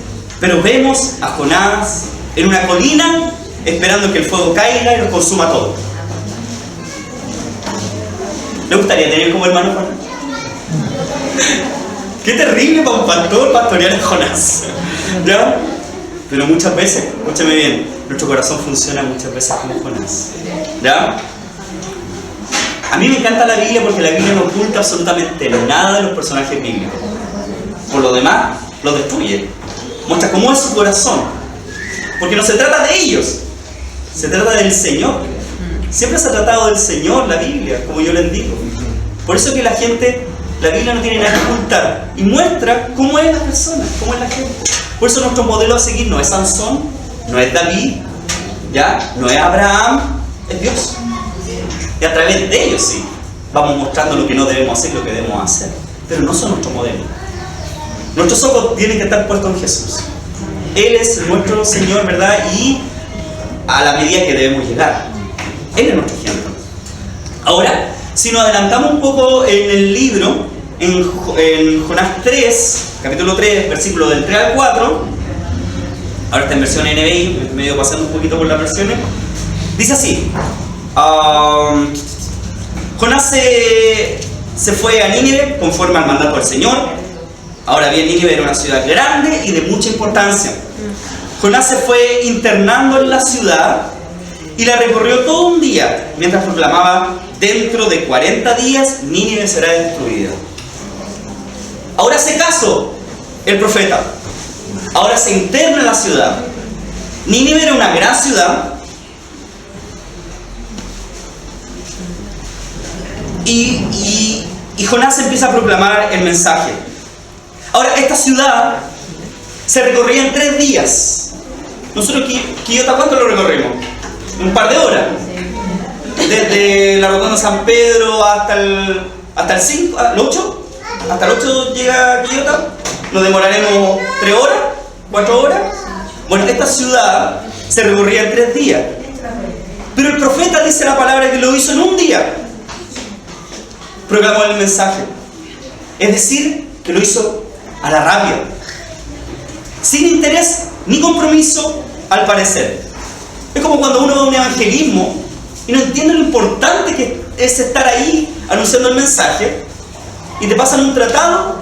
Pero vemos a Jonás en una colina esperando que el fuego caiga y lo consuma todo. ¿Le gustaría tener como hermano Jonás? Qué terrible para un pastor pastorear a Jonás, ¿ya? Pero muchas veces, escúchame bien, nuestro corazón funciona muchas veces como Jonás, ¿ya? A mí me encanta la Biblia porque la Biblia no oculta absolutamente nada de los personajes bíblicos. Por lo demás, los destruye. Muestra cómo es su corazón. Porque no se trata de ellos, se trata del Señor. Siempre se ha tratado del Señor la Biblia, como yo les digo. Por eso que la Biblia no tiene nada que ocultar y muestra cómo es la persona, cómo es la gente. Por eso nuestro modelo a seguir no es Sansón, no es David, ¿ya? No es Abraham, es Dios. Y a través de ellos sí, vamos mostrando lo que no debemos hacer y lo que debemos hacer. Pero no son nuestro modelo. Nuestros ojos tienen que estar puestos en Jesús. Él es nuestro Señor, ¿verdad? Y a la medida que debemos llegar. Él es nuestro ejemplo. Ahora, si nos adelantamos un poco en el libro, en Jonás 3, capítulo 3, versículo del 3 al 4, ahora está en versión NBI, medio pasando un poquito por las versiones, dice así: Jonás se fue a Nínive conforme al mandato del Señor. Ahora bien, Nínive era una ciudad grande y de mucha importancia. Jonás se fue internando en la ciudad y la recorrió todo un día, mientras proclamaba: dentro de 40 días Nínive será destruida. Ahora hace caso el profeta. Ahora se interna en la ciudad. Nínive era una gran ciudad. Y Jonás empieza a proclamar el mensaje. Ahora, esta ciudad se recorría en 3 días. Nosotros, Quillota, ¿cuánto lo recorrimos? Un par de horas. Desde la rotonda San Pedro hasta el 5, ¿el 8? Hasta el 8 llega Quillota. Nos demoraremos 3 horas, 4 horas. Bueno, esta ciudad se recorría en 3 días. Pero el profeta dice la palabra que lo hizo en un día. Proclamó el mensaje. Es decir, que lo hizo a la rápida, sin interés ni compromiso, al parecer. Es como cuando uno va a un evangelismo y no entiende lo importante que es estar ahí anunciando el mensaje, y te pasan un tratado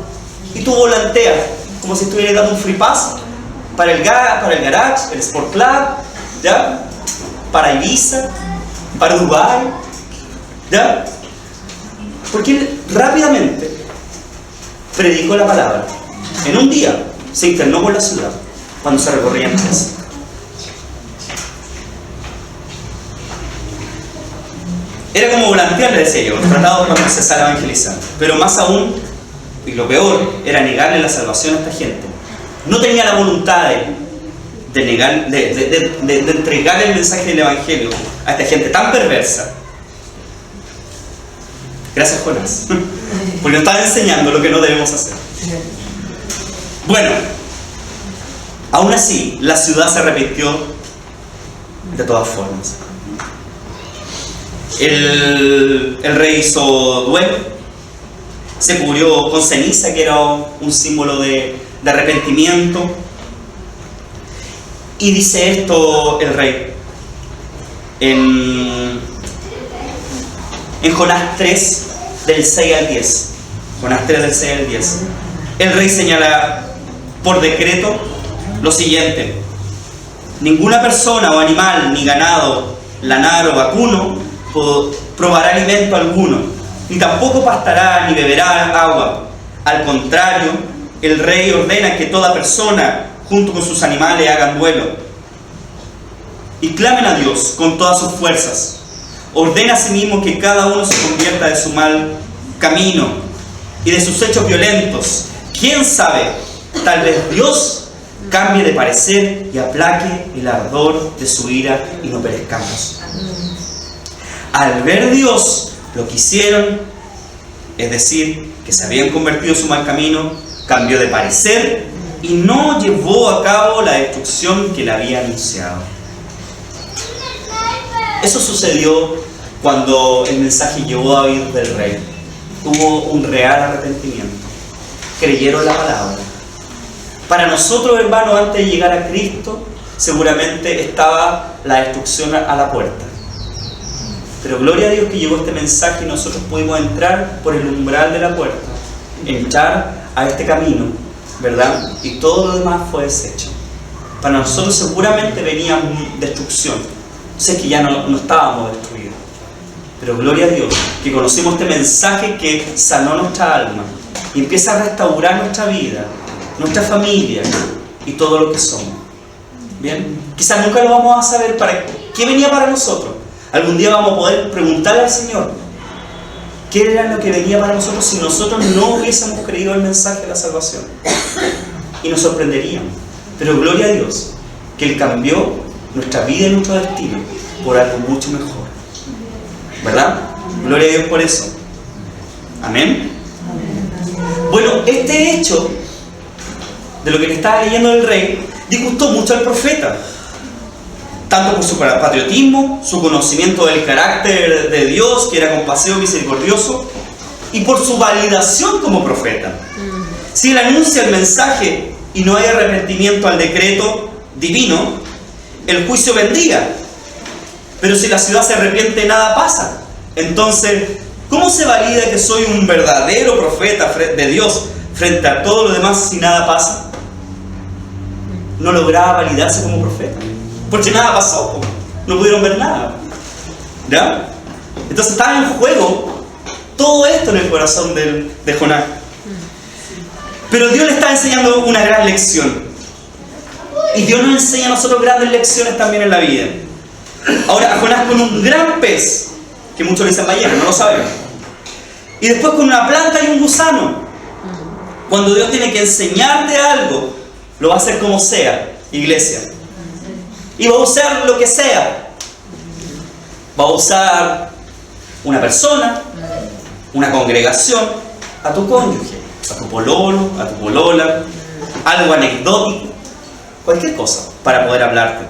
y tú volanteas como si estuvieras dando un free pass para el garage, el Sport Club, ¿ya? Para Ibiza, para Dubái, ¿ya? Porque él rápidamente predicó la palabra. En un día se internó por la ciudad cuando se recorrían 3. Era como volantear, le decía yo, los tratados cuando se sale a evangelizar. Pero más aún, y lo peor, era negarle la salvación a esta gente. No tenía la voluntad de entregar el mensaje del evangelio a esta gente tan perversa. Gracias, Jonás, porque nos estaba enseñando lo que no debemos hacer. Bueno, aún así, la ciudad se arrepintió de todas formas. El rey hizo duelo, se cubrió con ceniza, que era un símbolo de arrepentimiento. Y dice esto el rey en Jonás 3, del 6 al 10. Jonás 3, del 6 al 10. El rey señala por decreto lo siguiente: ninguna persona o animal, ni ganado, lanar o vacuno, probará alimento alguno, ni tampoco pastará ni beberá agua. Al contrario, el rey ordena que toda persona, junto con sus animales, hagan duelo y clamen a Dios con todas sus fuerzas. Ordena asimismo que cada uno se convierta de su mal camino y de sus hechos violentos. ¿Quién sabe? Tal vez Dios cambie de parecer y aplaque el ardor de su ira y no perezcamos. Al ver Dios lo que hicieron, es decir, que se habían convertido en su mal camino, cambió de parecer y no llevó a cabo la destrucción que le había anunciado. Eso sucedió cuando el mensaje llegó a oídos del rey. Hubo un real arrepentimiento. Creyeron la palabra. Para nosotros, hermanos, antes de llegar a Cristo, seguramente estaba la destrucción a la puerta. Pero gloria a Dios que llegó este mensaje y nosotros pudimos entrar por el umbral de la puerta, entrar a este camino, ¿verdad? Y todo lo demás fue deshecho. Para nosotros seguramente venía destrucción. Sé que ya no estábamos destruidos. Pero gloria a Dios que conocimos este mensaje que sanó nuestra alma y empieza a restaurar nuestra vida, nuestra familia y todo lo que somos. ¿Bien? Quizás nunca lo vamos a saber para qué venía para nosotros. Algún día vamos a poder preguntarle al Señor qué era lo que venía para nosotros si nosotros no hubiésemos creído el mensaje de la salvación. Y nos sorprenderíamos. Pero gloria a Dios que Él cambió nuestra vida y nuestro destino por algo mucho mejor. ¿Verdad? Gloria a Dios por eso. Amén. Bueno, este hecho de lo que le estaba leyendo el rey disgustó mucho al profeta, tanto por su patriotismo, su conocimiento del carácter de Dios, que era compasivo y misericordioso, y por su validación como profeta. Si él anuncia el mensaje y no hay arrepentimiento al decreto divino, el juicio vendría. Pero si la ciudad se arrepiente, nada pasa. Entonces, ¿cómo se valida que soy un verdadero profeta de Dios frente a todo lo demás si nada pasa? No lograba validarse como profeta, porque nada pasó, no pudieron ver nada. ¿Ya? Entonces estaba en juego todo esto en el corazón de Jonás. Pero Dios le está enseñando una gran lección. Y Dios nos enseña a nosotros grandes lecciones también en la vida. Ahora, a Jonás con un gran pez, que muchos le dicen ballena, no lo sabemos. Y después con una planta y un gusano. Cuando Dios tiene que enseñarte algo, lo va a hacer como sea, iglesia. Y va a usar lo que sea. Va a usar una persona, una congregación, a tu cónyuge, a tu pololo, a tu polola, algo anecdótico, cualquier cosa para poder hablarte.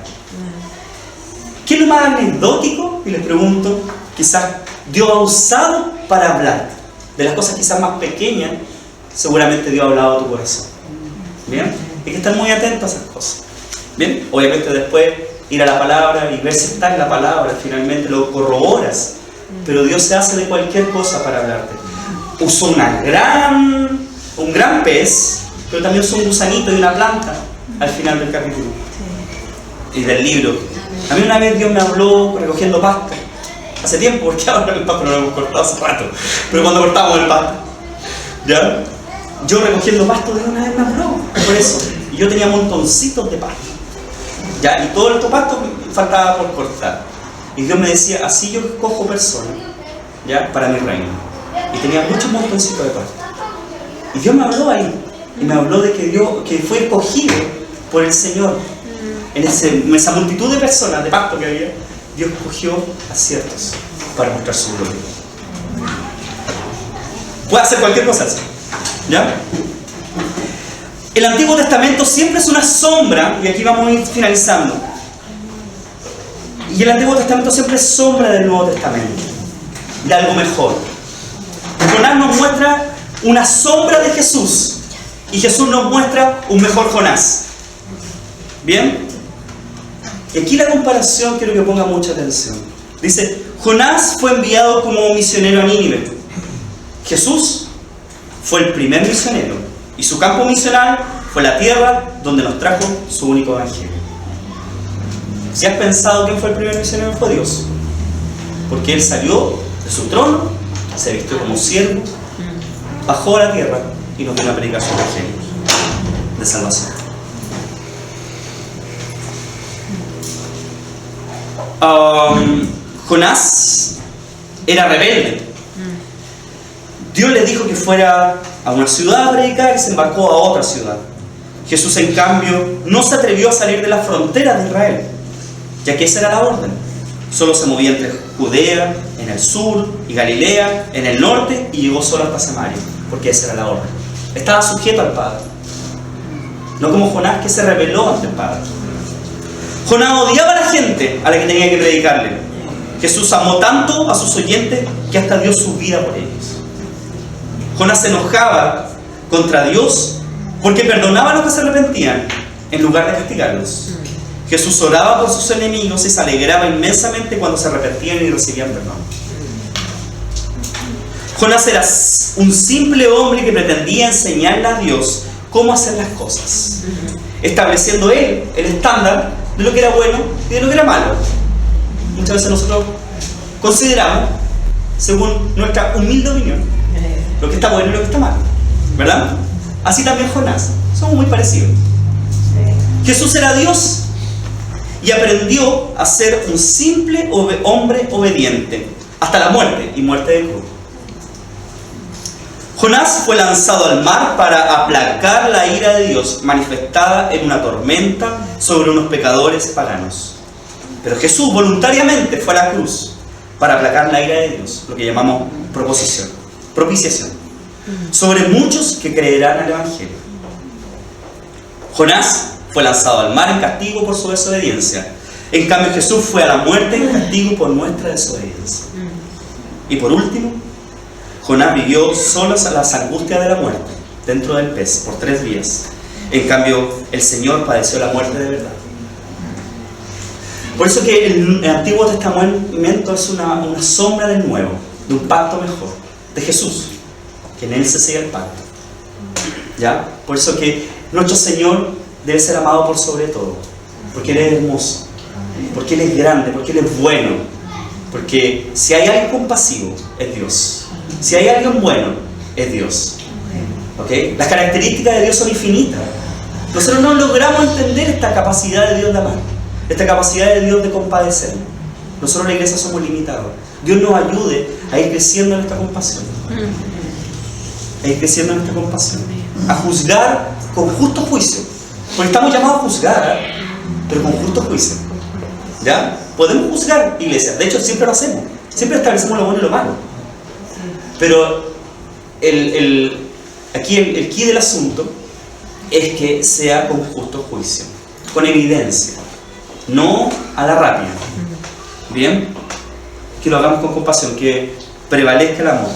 ¿Qué es lo más anecdótico? Y les pregunto, quizás Dios ha usado para hablarte. De las cosas quizás más pequeñas, seguramente Dios ha hablado a tu corazón. ¿Bien? Hay que estar muy atentos a esas cosas. ¿Bien? Obviamente después ir a la palabra y ver si está en la palabra, finalmente lo corroboras. Pero Dios se hace de cualquier cosa para hablarte. Usó un gran pez, pero también usó un gusanito y una planta al final del capítulo y del libro. A mí una vez Dios me habló recogiendo pasto. Hace tiempo, porque ahora el pasto no lo hemos cortado hace rato. Pero cuando cortábamos el pasto, ¿ya? Yo recogiendo pasto de una vez me habló. Por eso. Y yo tenía montoncitos de pasto. ¿Ya? Y todo el otro pasto me faltaba por cortar. Y Dios me decía, así yo escojo personas, ¿ya? Para mi reino. Y tenía muchos montoncitos de pasto. Y Dios me habló ahí. Y me habló de que fue escogido por el Señor. En esa multitud de personas, de pasto que había, Dios escogió a ciertos para mostrar su gloria. Puede hacer cualquier cosa, ¿ya? El Antiguo Testamento siempre es una sombra, y aquí vamos a ir finalizando. Y el Antiguo Testamento siempre es sombra del Nuevo Testamento, de algo mejor. Jonás nos muestra una sombra de Jesús, y Jesús nos muestra un mejor Jonás. ¿Bien? Y aquí la comparación quiero que ponga mucha atención. Dice, Jonás fue enviado como misionero a Nínive. Jesús fue el primer misionero. Y su campo misional fue la tierra donde nos trajo su único evangelio. Si has pensado quién fue el primer misionero, fue Dios. Porque Él salió de su trono, se vistió como siervo, bajó a la tierra y nos dio a predicar su evangelio de salvación. Jonás era rebelde. Dios le dijo que fuera a una ciudad a predicar y se embarcó a otra ciudad. Jesús, en cambio, no se atrevió a salir de las fronteras de Israel, ya que esa era la orden. Solo se movía entre Judea, en el sur, y Galilea, en el norte, y llegó solo hasta Samaria, porque esa era la orden. Estaba sujeto al Padre. no como Jonás, que se rebeló ante el Padre. Jonás odiaba a la gente a la que tenía que predicarle. Jesús amó tanto a sus oyentes que hasta dio su vida por ellos. Jonás se enojaba contra Dios porque perdonaba a los que se arrepentían en lugar de castigarlos. Jesús oraba por sus enemigos y se alegraba inmensamente cuando se arrepentían y recibían perdón. Jonás era un simple hombre que pretendía enseñarle a Dios cómo hacer las cosas, estableciendo él el estándar de lo que era bueno y de lo que era malo. Muchas veces nosotros consideramos, según nuestra humilde opinión, lo que está bueno y lo que está malo, ¿verdad? Así también Jonás, somos muy parecidos. Jesús era Dios y aprendió a ser un simple hombre obediente hasta la muerte y muerte de cruz. Jonás fue lanzado al mar para aplacar la ira de Dios manifestada en una tormenta sobre unos pecadores paganos. Pero Jesús voluntariamente fue a la cruz para aplacar la ira de Dios, lo que llamamos propiciación, sobre muchos que creerán al Evangelio. Jonás fue lanzado al mar en castigo por su desobediencia. En cambio, Jesús fue a la muerte en castigo por nuestra desobediencia. Y por último, Jonás vivió solo las angustias de la muerte dentro del pez por 3 días. En cambio, el Señor padeció la muerte de verdad. Por eso que el Antiguo Testamento es una sombra del Nuevo, de un pacto mejor, de Jesús, que en Él se sella el pacto. ¿Ya? Por eso que nuestro Señor debe ser amado por sobre todo, porque Él es hermoso, porque Él es grande, porque Él es bueno, porque si hay alguien compasivo, es Dios. Si hay alguien bueno, es Dios. ¿Okay? Las características de Dios son infinitas. Nosotros no logramos entender esta capacidad de Dios de amar, esta capacidad de Dios de compadecer. Nosotros la iglesia somos limitados. Dios nos ayude a ir creciendo en esta compasión. A ir creciendo en esta compasión. A juzgar con justo juicio. Porque estamos llamados a juzgar, pero con justo juicio. ¿Ya? Podemos juzgar, iglesia. De hecho, siempre lo hacemos. Siempre establecemos lo bueno y lo malo. Pero aquí el quid del asunto es que sea con justo juicio, con evidencia, no a la rápida. ¿Bien? Que lo hagamos con compasión, que prevalezca el amor.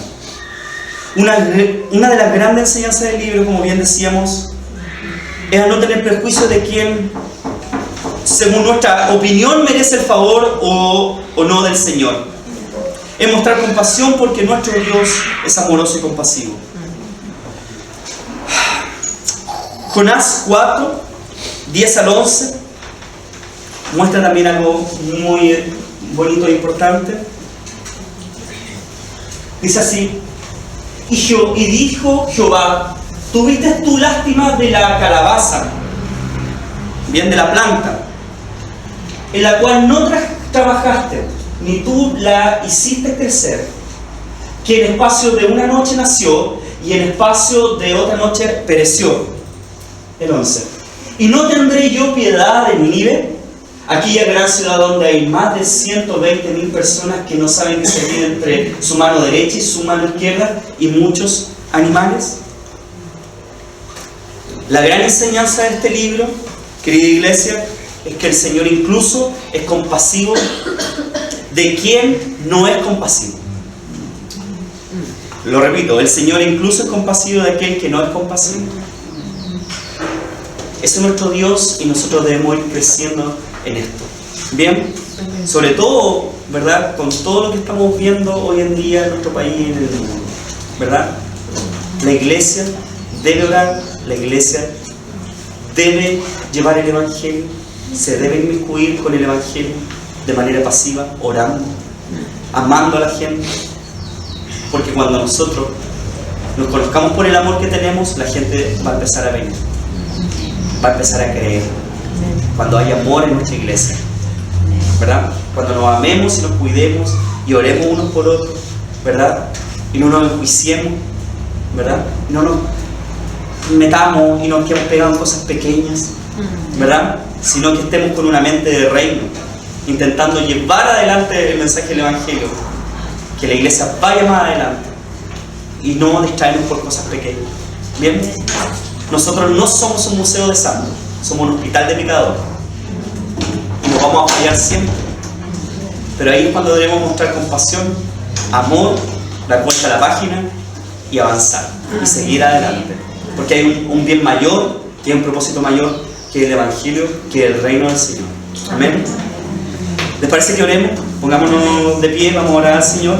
Una de las grandes enseñanzas del libro, como bien decíamos, es a no tener prejuicio de quién, según nuestra opinión, merece el favor o no del Señor. Es mostrar compasión porque nuestro Dios es amoroso y compasivo. Jonás 4, 10 al 11 muestra también algo muy bonito e importante. Dice así: y dijo Jehová, ¿tuviste tú lástima de la calabaza, bien, de la planta, en la cual no trabajaste, ni tú la hiciste crecer, que en espacio de una noche nació y en espacio de otra noche pereció? El 11. ¿Y no tendré yo piedad de Nínive, aquella gran ciudad donde hay más de 120,000 personas que no saben discernir entre su mano derecha y su mano izquierda, y muchos animales? La gran enseñanza de este libro, querida iglesia, es que el Señor incluso es compasivo de quien no es compasivo. Lo repito, el Señor incluso es compasivo de aquel que no es compasivo. Ese es nuestro Dios y nosotros debemos ir creciendo en esto. Bien, sobre todo, ¿verdad? Con todo lo que estamos viendo hoy en día en nuestro país y en el mundo, ¿verdad? La iglesia debe orar, la iglesia debe llevar el Evangelio, se debe inmiscuir con el Evangelio de manera pasiva, orando, amando a la gente, porque cuando nosotros nos conozcamos por el amor que tenemos, la gente va a empezar a venir, va a empezar a creer. Cuando hay amor en nuestra iglesia, ¿verdad? Cuando nos amemos y nos cuidemos y oremos unos por otros, ¿verdad? Y no nos enjuiciemos, ¿verdad? No nos metamos y nos quedemos pegados en cosas pequeñas, ¿verdad? Sino que estemos con una mente de reino, intentando llevar adelante el mensaje del Evangelio, que la iglesia vaya más adelante y no distraernos por cosas pequeñas. ¿Bien? nosotros no somos un museo de santos, somos un hospital de pecadores. Y nos vamos a fallar siempre. Pero ahí es cuando debemos mostrar compasión, amor, dar vuelta a la página y avanzar y seguir adelante. Porque hay un bien mayor y hay un propósito mayor que el Evangelio, que el reino del Señor. Amén. ¿Les parece que oremos? Pongámonos de pie, vamos a orar al Señor.